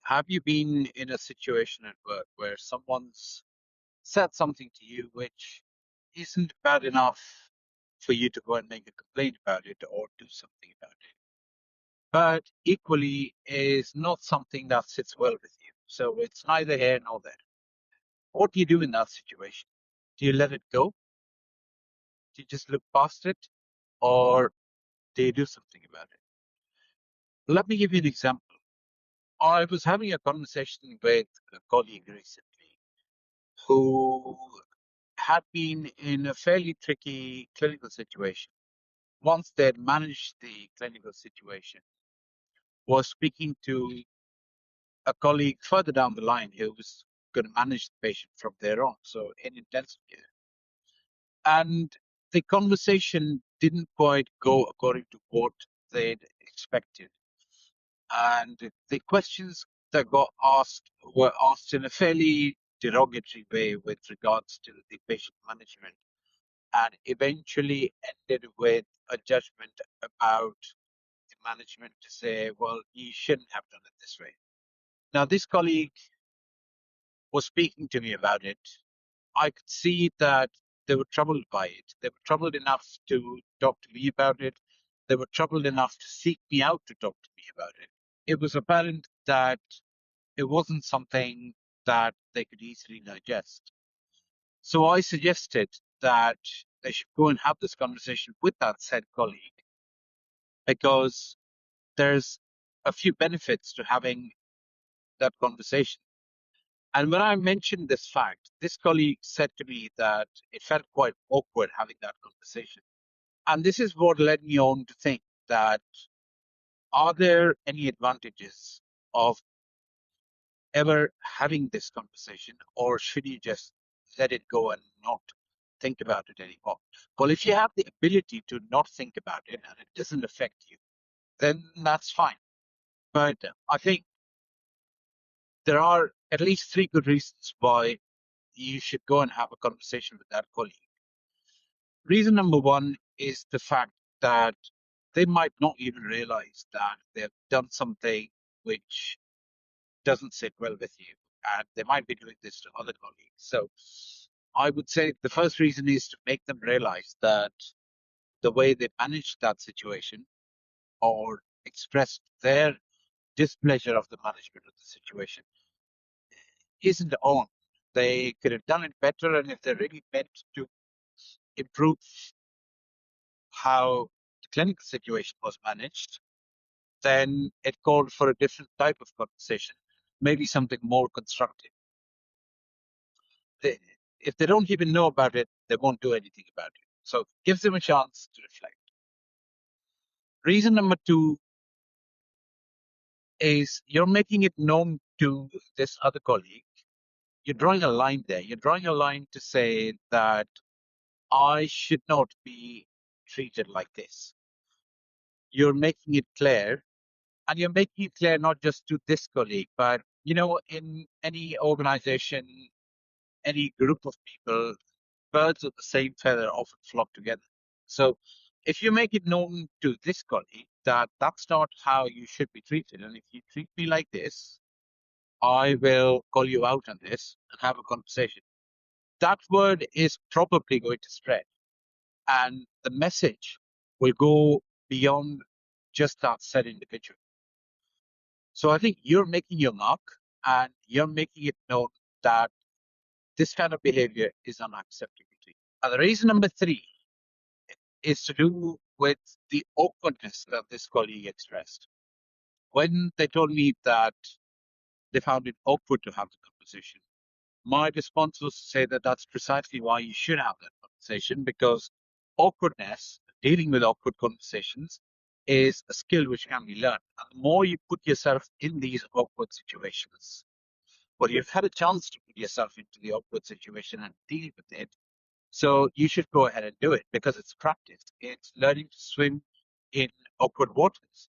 Have you been in a situation at work where someone's said something to you which isn't bad enough for you to go and make a complaint about it or do something about it, but equally is not something that sits well with you? So it's neither here nor there. What do you do in that situation? Do you let it go? Do you just look past it? Or do you do something about it? Let me give you an example. I was having a conversation with a colleague recently who had been in a fairly tricky clinical situation. Once they'd managed the clinical situation, was speaking to a colleague further down the line who was going to manage the patient from there on, so in intensive care. And the conversation didn't quite go according to what they'd expected. And the questions that got asked were asked in a fairly derogatory way with regards to the patient management, and eventually ended with a judgment about the management to say, well, you shouldn't have done it this way. Now, this colleague was speaking to me about it. I could see that they were troubled by it. They were troubled enough to talk to me about it. They were troubled enough to seek me out to talk to me about it. It was apparent that it wasn't something that they could easily digest. So I suggested that they should go and have this conversation with that said colleague, because there's a few benefits to having that conversation. And when I mentioned this fact, this colleague said to me that it felt quite awkward having that conversation. And this is what led me on to think that, are there any advantages of ever having this conversation, or should you just let it go and not think about it anymore? Well, if you have the ability to not think about it and it doesn't affect you, then that's fine. But I think there are at least three good reasons why you should go and have a conversation with that colleague. Reason number one is the fact that they might not even realize that they've done something which doesn't sit well with you, and they might be doing this to other colleagues. So I would say the first reason is to make them realize that the way they managed that situation or expressed their displeasure of the management of the situation isn't on. They could have done it better, and if they really meant to improve how the clinical situation was managed, then it called for a different type of conversation, maybe something more constructive. They, if they don't even know about it, they won't do anything about it. So gives them a chance to reflect. Reason number two is you're making it known to this other colleague. You're drawing a line there. You're drawing a line to say that I should not be treated like this. You're making it clear, and you're making it clear not just to this colleague, but in any organization, any group of people, birds of the same feather often flock together. So if you make it known to this colleague that that's not how you should be treated, and if you treat me like this, I will call you out on this and have a conversation. That word is probably going to spread, and the message will go beyond just that said individual. So I think you're making your mark, and you're making it known that this kind of behavior is unacceptable to you. And the reason number three is to do with the awkwardness that this colleague expressed. When they told me that they found it awkward to have the conversation, my response was to say that that's precisely why you should have that conversation, because awkwardness, dealing with awkward conversations, is a skill which can be learned. And the more you put yourself in these awkward situations, well, you've had a chance to put yourself into the awkward situation and deal with it. So you should go ahead and do it because it's practice. It's learning to swim in awkward waters.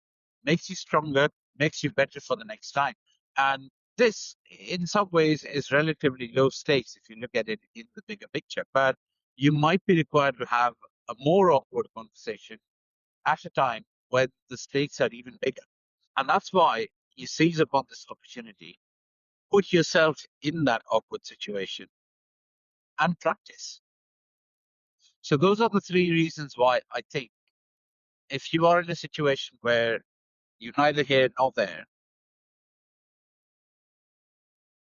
Makes you stronger, makes you better for the next time. And this, in some ways, is relatively low stakes if you look at it in the bigger picture. But you might be required to have a more awkward conversation at a time when the stakes are even bigger. And that's why you seize upon this opportunity, put yourself in that awkward situation and practice. So those are the three reasons why I think if you are in a situation where you're neither here nor there,